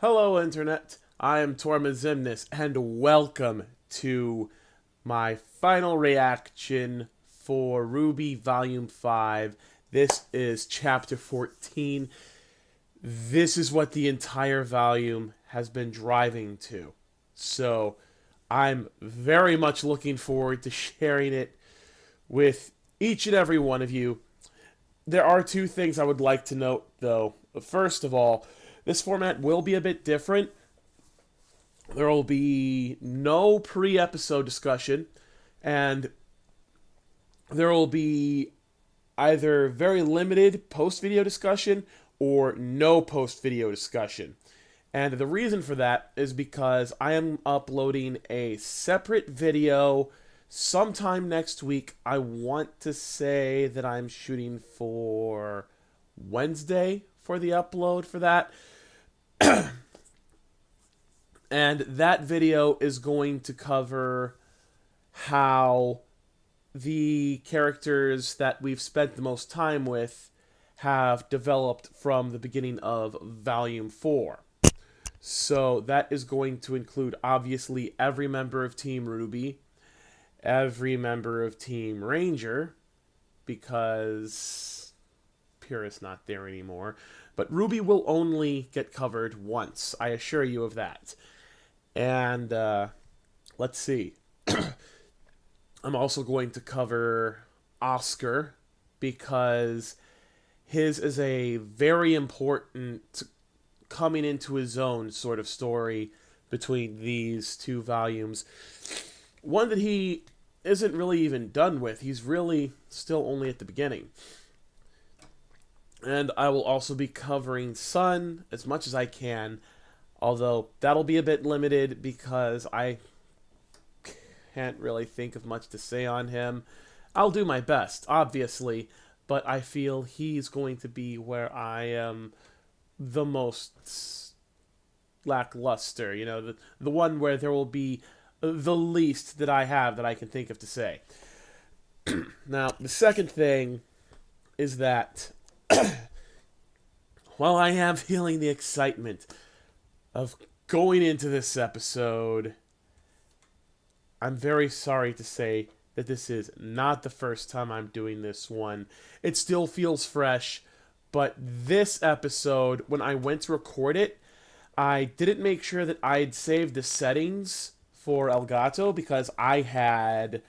Hello, Internet. I am Torma Ximnus, and welcome to my final reaction for RWBY Volume 5. This is Chapter 14. This is what the entire volume has been driving to. So, I'm very much looking forward to sharing it with each and every one of you. There are two things I would like to note, though. First of all, this format will be a bit different. There will be no pre-episode discussion, and there will be either very limited post-video discussion or no post-video discussion. And the reason for that is because I am uploading a separate video sometime next week. I want to say that I'm shooting for Wednesday for the upload for that. And that video is going to cover how the characters that we've spent the most time with have developed from the beginning of Volume 4. So that is going to include, obviously, every member of Team RWBY, every member of Team Ranger, because Pyrrha's not there anymore. But RWBY will only get covered once, I assure you of that. And let's see. I'm also going to cover Oscar, because his is a very important coming into his own sort of story between these two volumes. One that he isn't really even done with. He's really still only at the beginning. And I will also be covering Sun as much as I can, although that'll be a bit limited because I can't really think of much to say on him. I'll do my best, obviously, but I feel he's going to be where I am the most lackluster, you know, the one where there will be the least that I have that I can think of to say. Now, the second thing is that while I am feeling the excitement of going into this episode, I'm very sorry to say that this is not the first time I'm doing this one. It still feels fresh, but this episode, when I went to record it, I didn't make sure that I'd saved the settings for Elgato because I had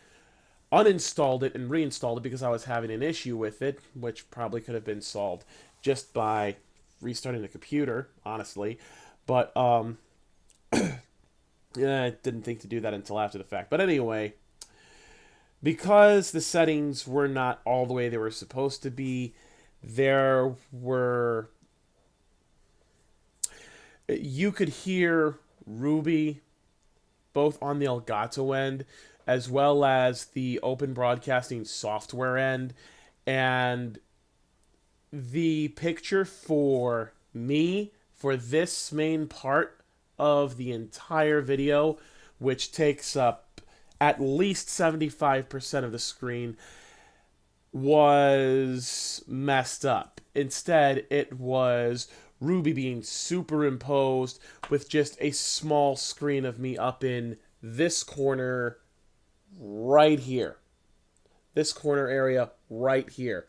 uninstalled it and reinstalled it because I was having an issue with it, which probably could have been solved just by restarting the computer, honestly. But, yeah, I didn't think to do that until after the fact. But anyway, because the settings were not all the way they were supposed to be, there were... You could hear RWBY both on the Elgato end as well as the open broadcasting software end. And the picture for me, for this main part of the entire video, which takes up at least 75% of the screen, was messed up. Instead, it was RWBY being superimposed with just a small screen of me up in this corner right here. This corner area right here.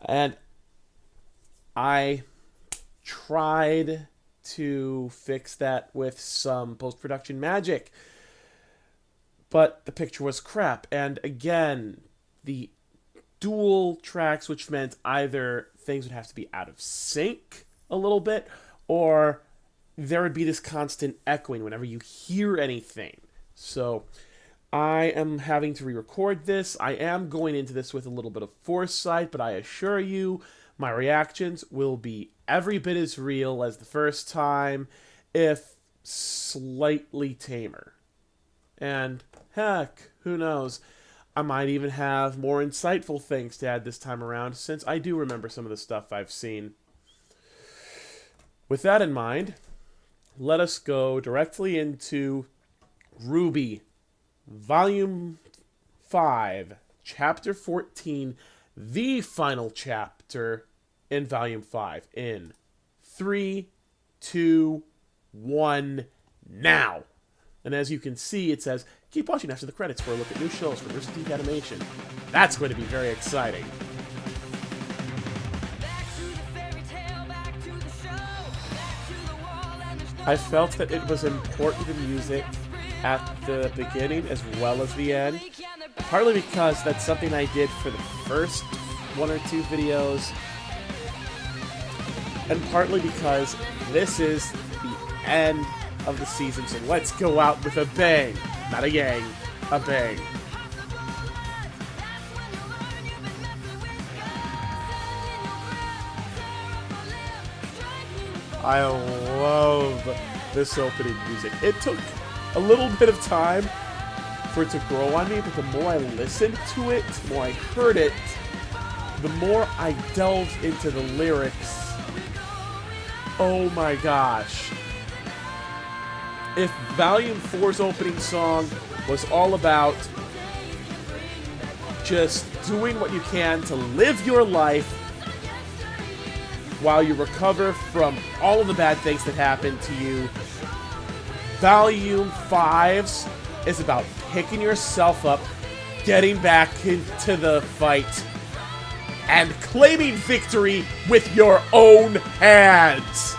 And I tried to fix that with some post-production magic, but the picture was crap. And again, the dual tracks, which meant either things would have to be out of sync a little bit, or there would be this constant echoing whenever you hear anything. So I am having to re-record this. I am going into this with a little bit of foresight, but I assure you my reactions will be every bit as real as the first time, if slightly tamer. And heck, who knows, I might even have more insightful things to add this time around, since I do remember some of the stuff I've seen. With that in mind, let us go directly into RWBY, Volume 5, Chapter 14, the final chapter in Volume 5, in 3, 2, 1 now. And as you can see, it says, keep watching after the credits for a look at new shows from Rooster Teeth Animation. That's going to be very exciting. I felt that it was important to music at the beginning as well as the end. Partly because that's something I did for the first 1 or 2 videos. And partly because this is the end of the season, so let's go out with a bang. Not a gang, a bang. I love this opening music. It took a little bit of time for it to grow on me, but the more I listened to it, the more I heard it, the more I delved into the lyrics. Oh my gosh. If Volume 4's opening song was all about just doing what you can to live your life while you recover from all of the bad things that happened to you, Volume 5's is about picking yourself up, getting back into the fight, and claiming victory with your own hands.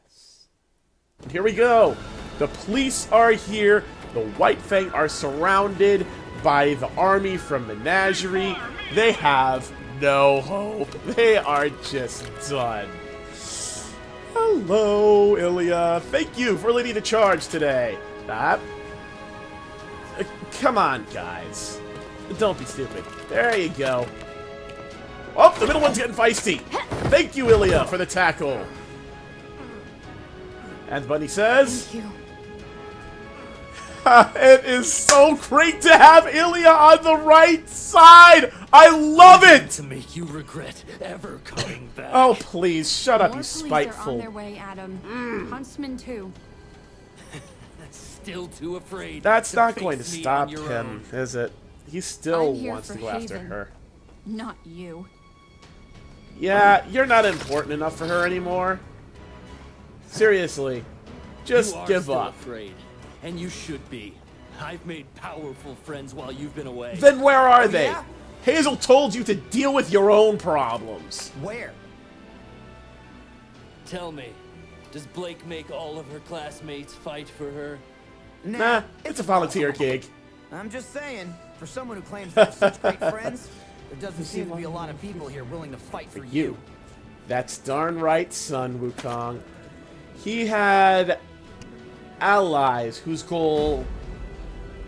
Yes. And here we go. The police are here. The White Fang are surrounded by the army from Menagerie. They have no hope. They are just done. Hello, Ilya. Thank you for leading the charge today. Come on, guys. Don't be stupid. There you go. Oh, the middle one's getting feisty. Thank you, Ilya, for the tackle. And Bunny says... Thank you. It is so great to have Ilya on the right side! I love it! To make you regret ever coming back. Oh, please, shut up, More you police are spiteful... on their way, Adam. Huntsman too. Still too afraid. That's to not face going to me stop on your him, own. is it? He still I'm here wants to for go after Haven. her. Not you. Yeah, you're not important enough for her anymore. Seriously. Just You are give still up. afraid, and you should be. I've made powerful friends while you've been away. Then where are they? yeah? Hazel told you to deal with your own problems. Where? Tell me, does Blake make all of her classmates fight for her? Nah, it's a volunteer gig. I'm just saying, for someone who claims they have such great friends, there doesn't seem to be a lot of people here willing to fight for you. That's darn right, son Wukong. He had allies whose goal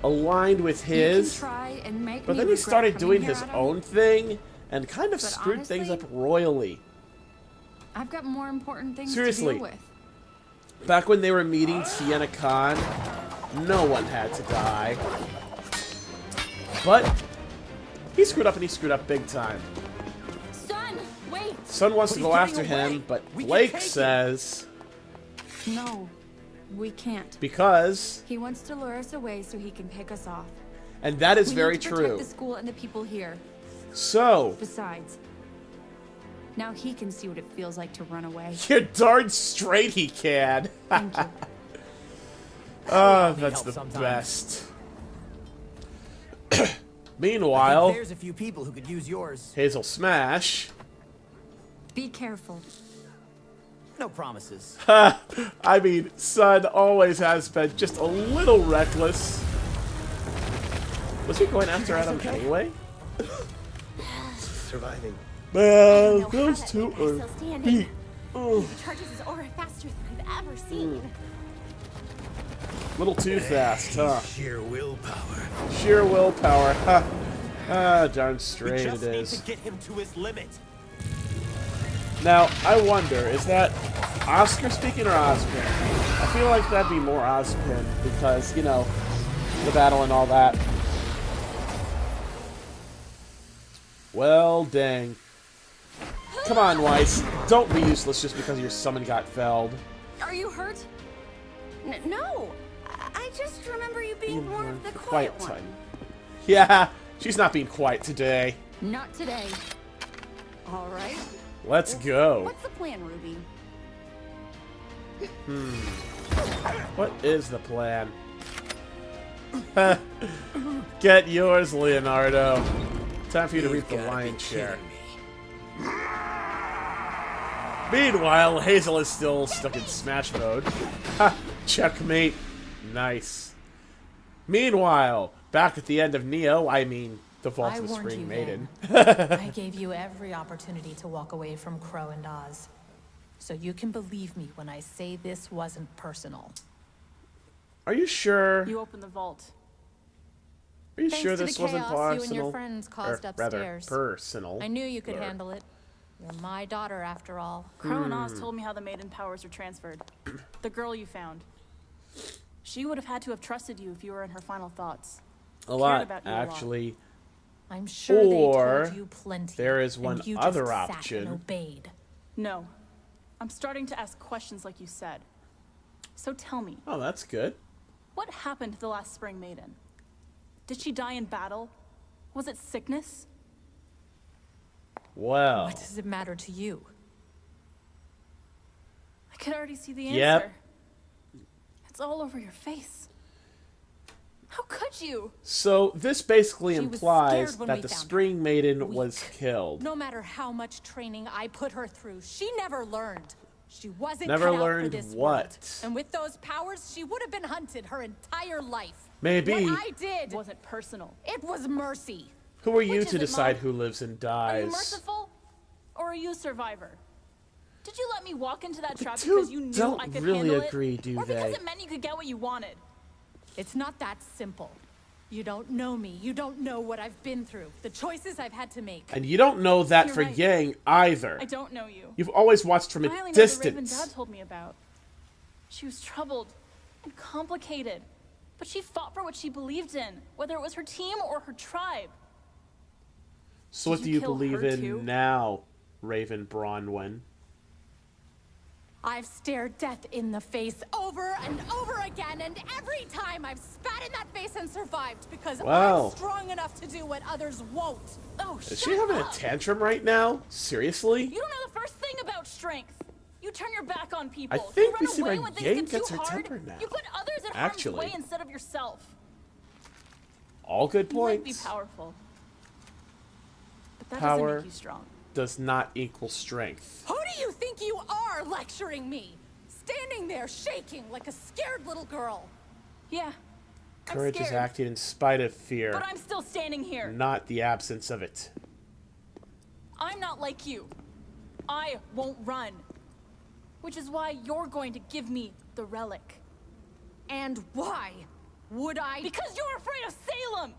aligned with You his, can try and make but me then he regret started coming doing here, his Adam. own thing and kind of But screwed things up honestly, royally. I've got more important things Seriously. to deal with. Back when they were meeting Sienna Khan, no one had to die. But he screwed up, and he screwed up big time. Son, wait! Son wants to But go he's after getting away. him, but We can Blake take it. says No, we can't. because, He wants to lure us away so he can pick us off. and that is We very need to protect true. the school and the people here. So, Besides, now he can see what it feels like to run away. you're darn straight he can. Thank you. Oh, need that's help the sometimes. best. I think Meanwhile, there's a few people who could use yours. Hazel Smash. Be careful. No promises. I mean, Son always has been just a little reckless. Was he going after Adam anyway? Surviving. Well, know those how that two man is are still standing. beat. Oh, He charges his aura faster than I've ever seen. little too fast, huh? Sheer willpower. Sheer willpower, huh? Ah, darn straight it is. get him to his limit. Now, I wonder, is that Oscar speaking or Ozpin? I feel like that'd be more Ozpin because, you know, the battle and all that. Well, dang. Come on, Weiss. Don't be useless just because your summon got felled. Are you hurt? No, I just remember you being more of the quiet one. time. Yeah, she's not being quiet today. Not today. All right. Let's go. What's the plan, Ruby? What is the plan? Get yours, Leonardo. Time for you to reap the lion's share. Meanwhile, Hazel is still stuck in Smash mode. Ha! Checkmate. Nice. Meanwhile, back at the end of Neo, I mean, the Vault I of the warned Spring you, Maiden. I gave you every opportunity to walk away from Qrow and Oz. So you can believe me when I say this wasn't personal. Are you sure? You opened the vault. Are you Thanks sure to this the wasn't chaos you personal? and your friends caused Or rather, upstairs. personal. I knew you could Or- handle it. You're my daughter, after all. Qrow and Oz told me how the maiden powers are transferred. The girl you found. She would have had to have trusted you if you were in her final thoughts. A lot, about you a lot. actually. I'm sure Or they told you plenty. there is and one you other just sat option. and obeyed. No. I'm starting to ask questions like you said. So tell me, Oh, that's good. what happened to the last Spring Maiden? Did she die in battle? Was it sickness? Well. What does it matter to you? I could already see the answer. Yep. It's all over your face. How could you? So this basically She was implies scared when that we the found her. Spring Maiden Weak. was killed. No matter how much training I put her through, she never learned. She wasn't Never cut out for learned this what? world. And with those powers, she would have been hunted her entire life. Maybe. What I did, It wasn't personal. it was mercy. Who are you Which to is it, decide Mom? who lives and Are you dies? merciful? Or are you a survivor? Did you let me walk into that trap two because you knew don't I could really handle agree, it? do or because they? it meant you could get what you wanted? It's not that simple. You don't know me. You don't know what I've been through. The choices I've had to make. And you don't know that You're for right. Yang either. I don't know you. You've always watched from I a only know the Raven distance. Dad told me about. She was troubled and complicated, but she fought for what she believed in, whether it was her team or her tribe. So what Did do you you kill believe her in too? now, Raven Bronwyn? I've stared death in the face over and over again, and every time I've spat in that face and survived because Wow. I'm strong enough to do what others won't. Oh, Is shut she having a up. tantrum right now? Seriously? You don't know the first thing about strength. You turn your back on people. I think you we see run away why when things Yang get gets too her hard. temper now. You put others in Actually. harm's way instead of yourself. All good You might be points. powerful, but that Power. doesn't make you strong. Does not equal strength. Who do you think you are lecturing me? Standing there shaking like a scared little girl. Yeah, Courage I'm is scared, acting in spite of fear, but I'm still standing here. not the absence of it. I'm not like you. I won't run. Which is why you're going to give me the relic. And why would I? Because you're afraid of Salem!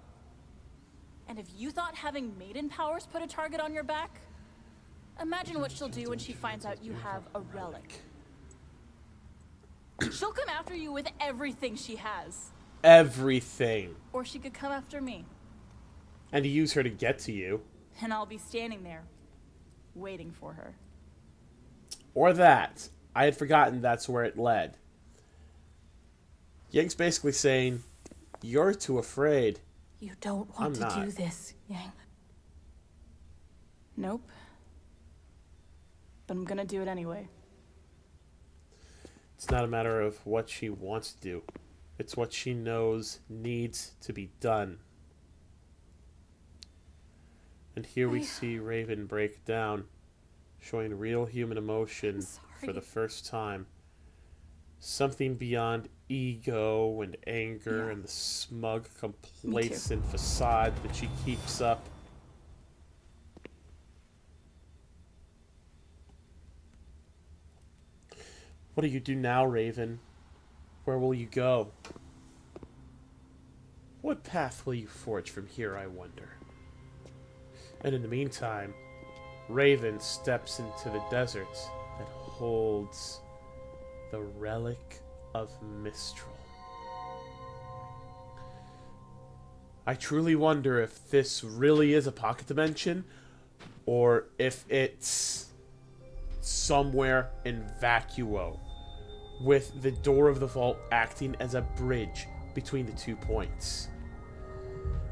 And if you thought having maiden powers put a target on your back, imagine what she'll do when she finds out you have a relic. She'll come after you with everything she has. Everything. Or she could come after me. And to use her to get to you. And I'll be standing there, waiting for her. Or that. I had forgotten that's where it led. Yang's basically saying, you're too afraid. You don't I'm want to not. do this, Yang. Nope. But I'm gonna do it anyway. It's not a matter of what she wants to do. It's what she knows needs to be done. And here we see Raven break down, showing real human emotion for the first time. Something beyond ego and anger and the smug, complacent facade that she keeps up. What do you do now, Raven? Where will you go? What path will you forge from here, I wonder? And in the meantime, Raven steps into the desert that holds the relic of Mistral. I truly wonder if this really is a pocket dimension, or if it's somewhere in Vacuo, with the door of the vault acting as a bridge between the 2 points.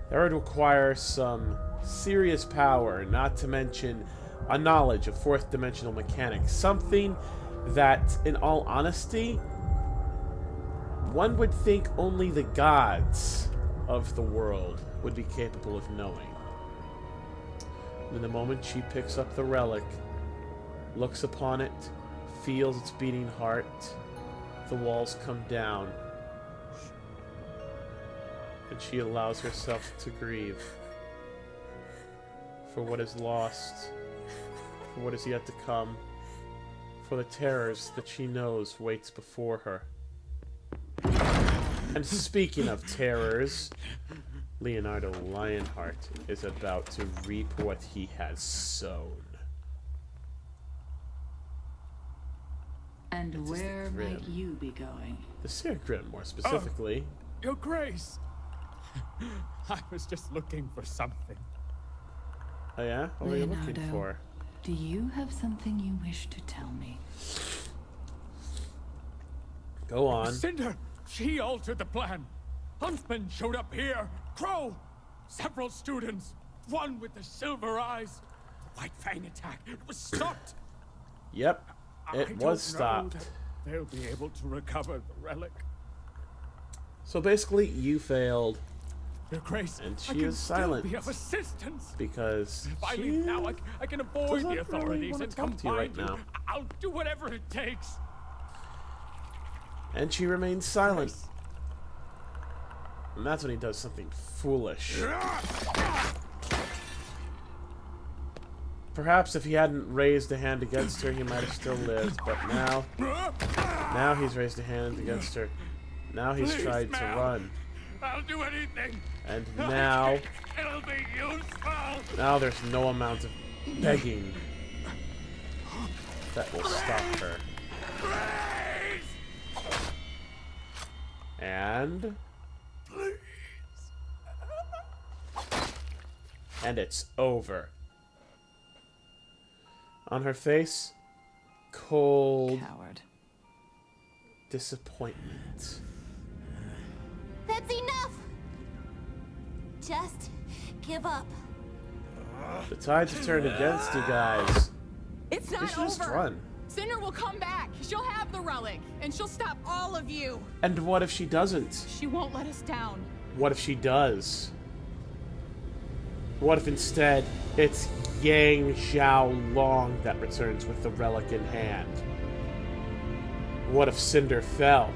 That would require some serious power, not to mention a knowledge of fourth dimensional mechanics. Something that, in all honesty, one would think only the gods of the world would be capable of knowing. And the moment she picks up the relic, looks upon it, feels its beating heart, the walls come down, and she allows herself to grieve for what is lost, for what is yet to come, for the terrors that she knows waits before her. And speaking of terrors, Leonardo Lionheart is about to reap what he has sown. And where might you be going? The Seer Grim, more specifically. Your Grace! I was just looking for something. Oh yeah? What were you looking Leonardo, for? Do you have something you wish to tell me? Go on. Cinder! She altered the plan! Huntsman showed up here! Qrow! Several students! One with the silver eyes! The White Fang attack! It was stopped! Yep. I It don't was know stopped. that they'll be able to recover the relic. So basically, you failed. Your Grace, And I she can is still silent. be of assistance. Because If I she leave now, I can avoid doesn't the really authorities wanna and talk come to you right find you. now. I'll do whatever it takes. And she remains silent. And that's when he does something foolish. Perhaps if he hadn't raised a hand against her, he might have still lived. But now he's raised a hand against her. Now he's Please, tried to ma'am. run. I'll do anything. And now, It'll be useful. now there's no amount of begging that will stop her. And it's over. On her face, cold Coward. disappointment. That's enough! Just give up. The tides have turned against you guys. It's You not should just over. run. Cinder will come back. She'll have the relic, and she'll stop all of you. And what if she doesn't? She won't let us down. What if she does? What if instead it's Yang Xiao Long that returns with the relic in hand? What if Cinder fell?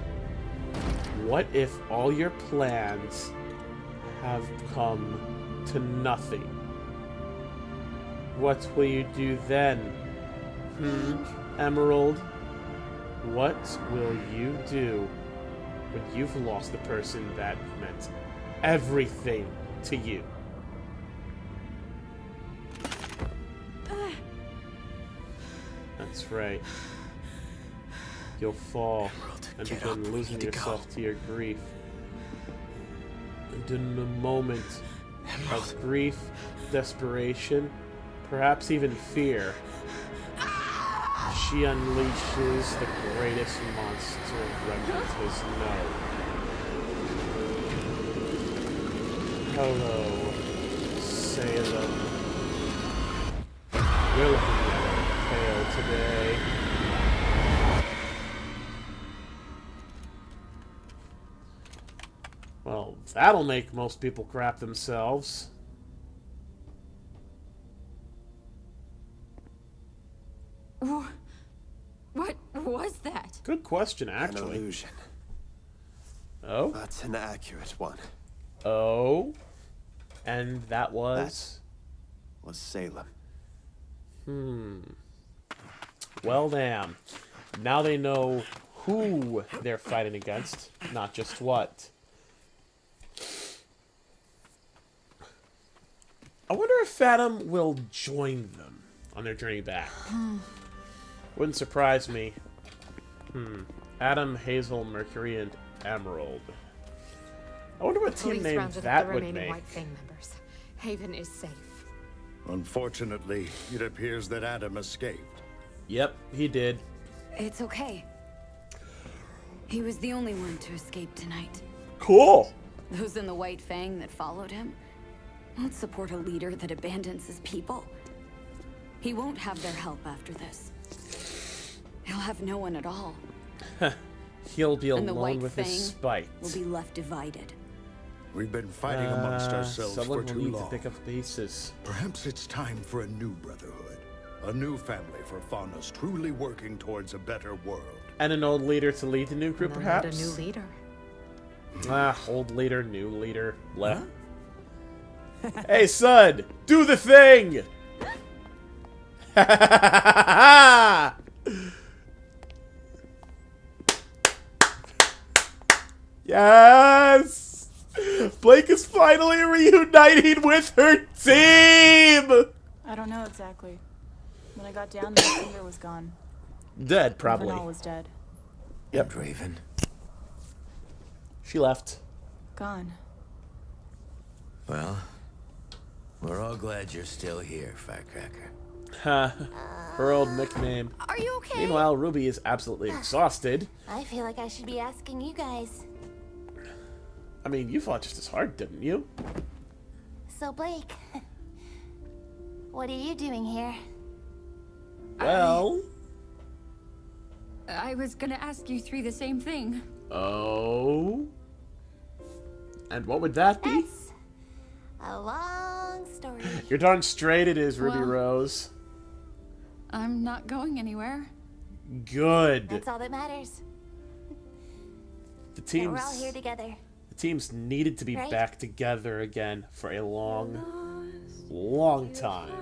What if all your plans have come to nothing? What will you do then? Emerald? What will you do when you've lost the person that meant everything to you? That's right. You'll fall and begin losing yourself to your grief. And in a moment of grief, desperation, perhaps even fear, she unleashes the greatest monster Remnant has known. Hello, Salem. We're looking at a tale today. Well, that'll make most people crap themselves. What was that? Good question, An actually. illusion. Oh? But an accurate one. Oh? And that was? Was Salem. Well, damn. Now they know who they're fighting against, not just what. I wonder if Fathom will join them on their journey back. Wouldn't surprise me. Adam, Hazel, Mercury, and Emerald. I wonder what team Police name rounded up that the would remaining make. White Fang members. Haven is safe. Unfortunately, it appears that Adam escaped. Yep, he did. It's okay. He was the only one to escape tonight. Cool! Those in the White Fang that followed him won't support a leader that abandons his people. He won't have their help after this. He'll have no one at all. He'll be And the alone White with his Fang spite. will be left divided. We've been fighting amongst ourselves Someone for will too need long. to pick up the pieces. Perhaps it's time for a new brotherhood. A new family for faunas truly working towards a better world. And an old leader to lead the new group, And perhaps? a new leader. Old leader, new leader. Bleh. Hey, son! Do the thing! Yes! Blake is finally reuniting with her team! I don't know exactly. When I got down there, Cinder was gone. Dead, probably. Vernal was dead. Yep. Raven. She left. Gone. Well, we're all glad you're still here, Firecracker. Ha. Her old nickname. Are you okay? Meanwhile, Ruby is absolutely exhausted. I feel like I should be asking you guys. I mean, you fought just as hard, didn't you? So, Blake, what are you doing here? Well... I was gonna ask you three the same thing. Oh? And what would that be? That's a long story. You're darn straight it is, Ruby Well- Rose. I'm not going anywhere. Good. That's all that matters. The And we're all here teams, together. the teams needed to be Right? back together again for a long, long time.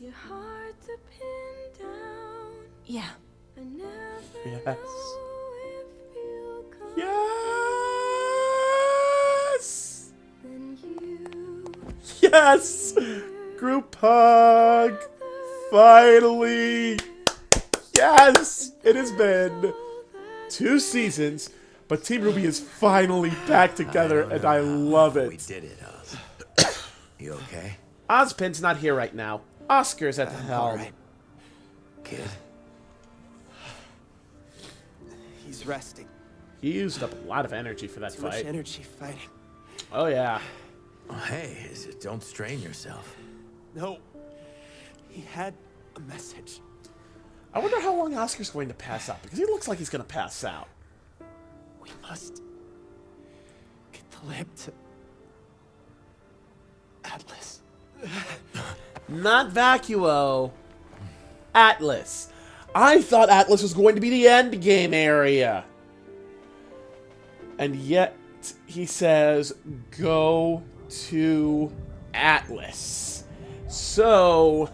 Your heart to pin down. Yeah. I never Yes. know if you'll come. Yes! Then you Yes! Group hug! Finally! Yes! It has been 2 seasons, but Team Ruby is finally back together, and I love We it. did it, Oz. You okay? Ozpin's not here right now. Oscar's at the helm. Alright. Kid? He's resting. He used up a lot of energy for that Too much fight. energy fighting. Oh, yeah. Oh, hey, don't strain yourself. No. He had a message. I wonder how long Oscar's going to pass out, because he looks like he's going to pass out. We must get the lamp to Atlas. Not Vacuo. Atlas. I thought Atlas was going to be the end game area. And yet, he says, go to Atlas. So,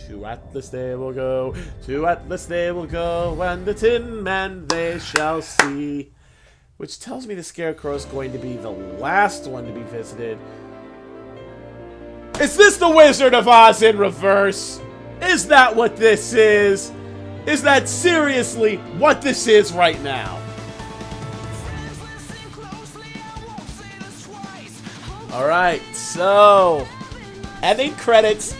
to Atlas they will go, to Atlas they will go, and the Tin Man they shall see. Which tells me the Scarecrow is going to be the last one to be visited. Is this the Wizard of Oz in reverse? Is that what this is? Is that seriously what this is right now? Alright, so ending credits,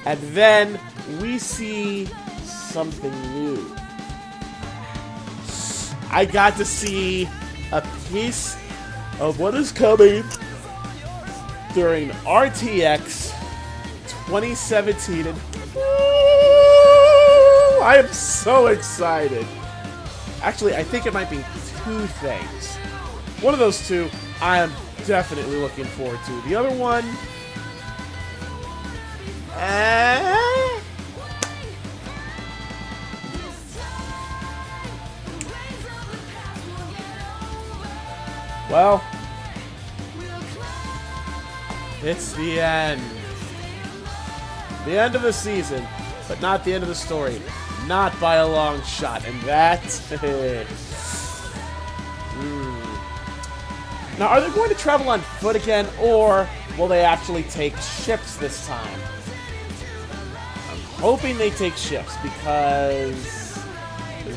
and then we see something new. I got to see a piece of what is coming during RTX 2017, and I am so excited. Actually, I think it might be 2 things. One of those 2 I am definitely looking forward to. The other one, well, it's the end. The end of the season, but not the end of the story. Not by a long shot, and that... Now, are they going to travel on foot again, or will they actually take ships this time? I'm hoping they take ships, because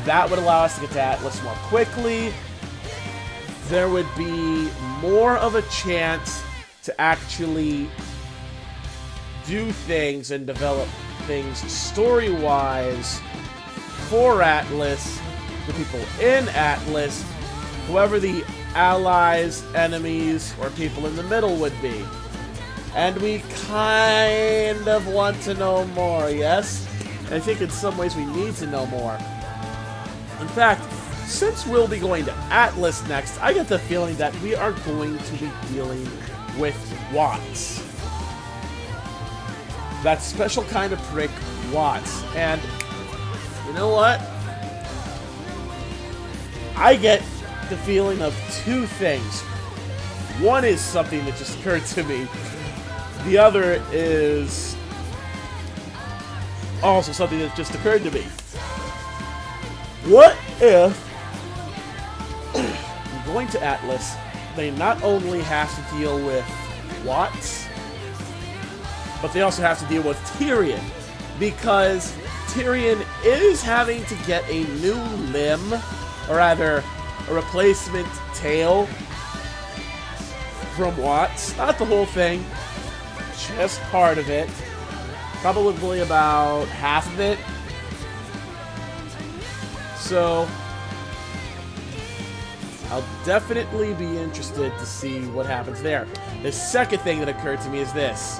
that would allow us to get to Atlas more quickly. There would be more of a chance to actually do things and develop things story-wise for Atlas, the people in Atlas, whoever the allies, enemies, or people in the middle would be. And we kind of want to know more, yes? And I think in some ways we need to know more. In fact, since we'll be going to Atlas next, I get the feeling that we are going to be dealing with Watts. That special kind of prick, Watts. And you know what? I get the feeling of two things. One is something that just occurred to me. The other is also something that just occurred to me. What if, going to Atlas, they not only have to deal with Watts, but they also have to deal with Tyrion, because Tyrion is having to get a new limb, or rather, a replacement tail from Watts. Not the whole thing, just part of it. Probably about half of it. So, I'll definitely be interested to see what happens there. The second thing that occurred to me is this.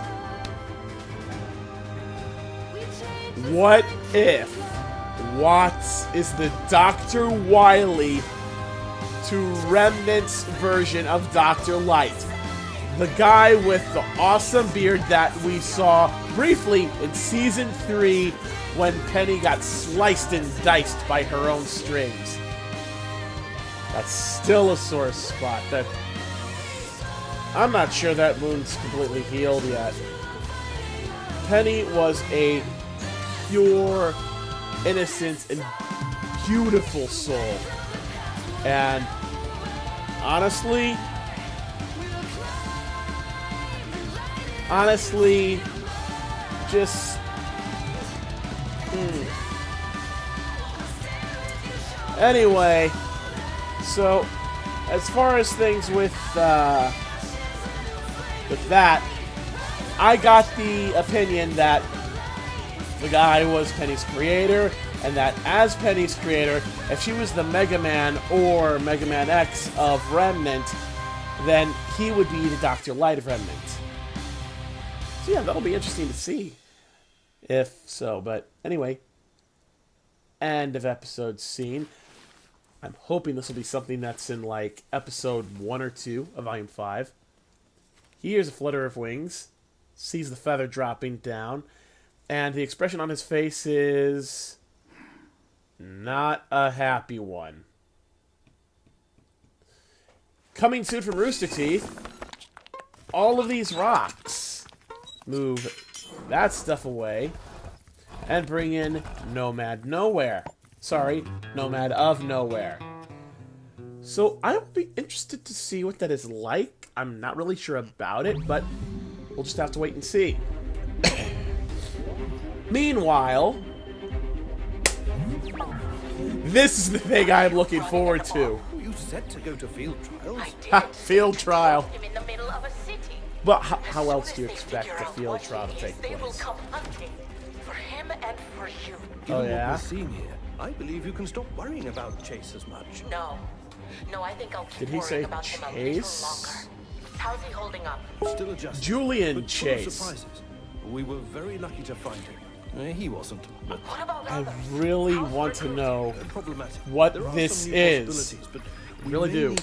What if Watts is the Dr. Wily to Remnant's version of Dr. Light? The guy with the awesome beard that we saw briefly in Season 3 when Penny got sliced and diced by her own strings. That's still a sore spot. That I'm not sure that wound's completely healed yet. Penny was a pure, innocent, and beautiful soul. And honestly, just anyway, so as far as things with that, I got the opinion that the guy was Penny's creator, and that as Penny's creator, if she was the Mega Man or Mega Man X of Remnant, then he would be the Dr. Light of Remnant. So yeah, that'll be interesting to see. If so, but anyway. End of episode scene. I'm hoping this will be something that's in like episode 1 or 2 of Volume 5. He hears a flutter of wings, sees the feather dropping down, and the expression on his face is not a happy one. Coming soon from Rooster Teeth, all of these rocks. Move that stuff away and bring in Nomad Nowhere. Sorry, Nomad of Nowhere. So I would be interested to see what that is like. I'm not really sure about it, but we'll just have to wait and see. Meanwhile, this is the thing I'm looking forward to. You set to go to field trials? Ha, field trial. But how else do you expect a field trial to take place? Oh yeah? What we're seeing here, I believe you can stop worrying about Chase as much. No, I think I'll keep Did he say about him a little Chase? longer. How's he holding up? Still adjusting. Julian but full of Chase. surprises. We were very lucky to find him. He wasn't. But I really want to know what this is. I really do.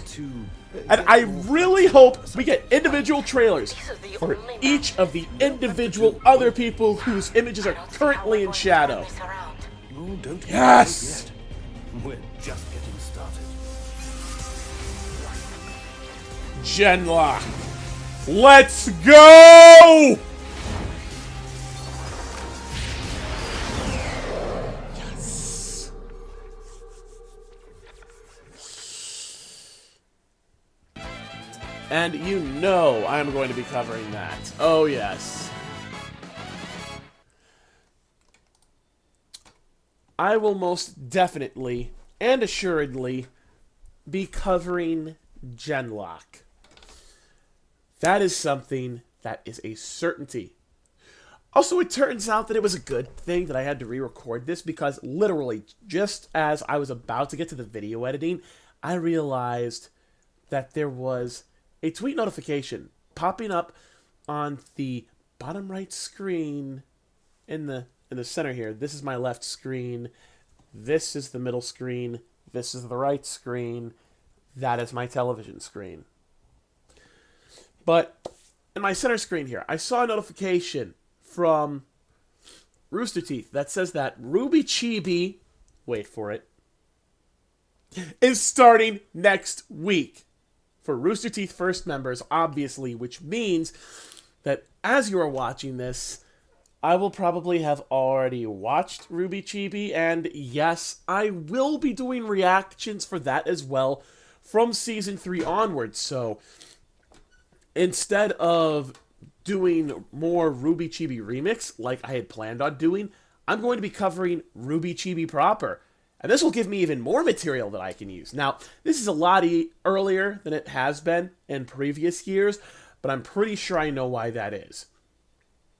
And I really hope we get individual trailers for each of the individual other people whose images are currently in shadow. Oh, don't Yes! We're just getting started. Genlock. Let's go! Yes. And you know I'm going to be covering that. Oh, yes. I will most definitely and assuredly be covering Genlock. That is something that is a certainty. Also, it turns out that it was a good thing that I had to re-record this because literally, just as I was about to get to the video editing, I realized that there was a tweet notification popping up on the bottom right screen in the center here. This is my left screen. This is the middle screen. This is the right screen. That is my television screen. But in my center screen here, I saw a notification from Rooster Teeth that says that RWBY Chibi, wait for it, is starting next week for Rooster Teeth First members, obviously, which means that as you are watching this, I will probably have already watched RWBY Chibi, and yes, I will be doing reactions for that as well from Season 3 onwards. So instead of doing more RWBY Chibi remix like I had planned on doing, I'm going to be covering RWBY Chibi proper. And this will give me even more material that I can use. Now, this is a lot earlier than it has been in previous years, but I'm pretty sure I know why that is.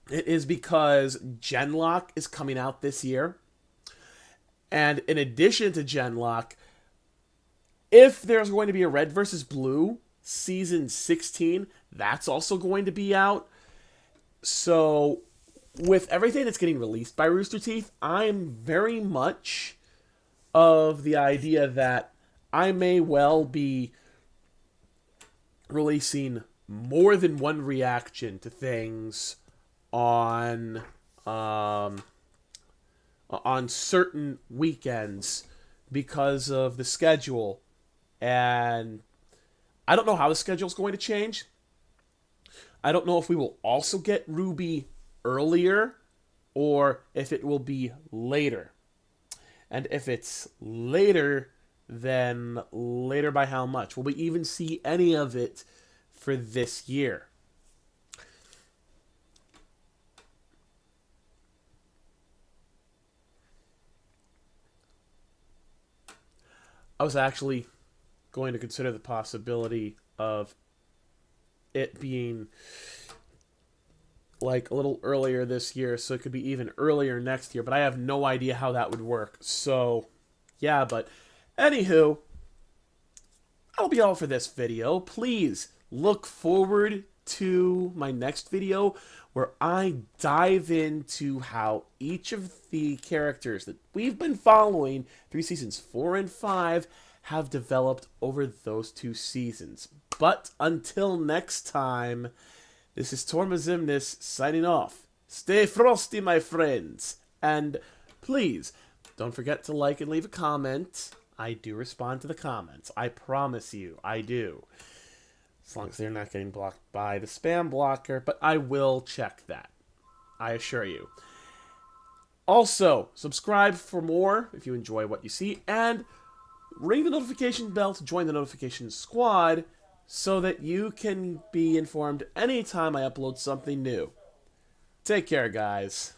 It is because Genlock is coming out this year. And in addition to Genlock, if there's going to be a Red vs. Blue Season 16, that's also going to be out. So, with everything that's getting released by Rooster Teeth, I'm very much of the idea that I may well be releasing more than one reaction to things on certain weekends because of the schedule. And I don't know how the schedule is going to change. I don't know if we will also get RWBY earlier or if it will be later. And if it's later, then later by how much? Will we even see any of it for this year? I was actually going to consider the possibility of it being like a little earlier this year, so it could be even earlier next year, but I have no idea how that would work. So, yeah, but anywho, that'll be all for this video. Please look forward to my next video where I dive into how each of the characters that we've been following through seasons 4 and 5 have developed over those 2 seasons. But until next time, this is Torma Ximnus signing off. Stay frosty, my friends. And please, don't forget to like and leave a comment. I do respond to the comments. I promise you, I do. As long as they're not getting blocked by the spam blocker, but I will check that. I assure you. Also, subscribe for more if you enjoy what you see, and ring the notification bell to join the notification squad so that you can be informed anytime I upload something new. Take care, guys.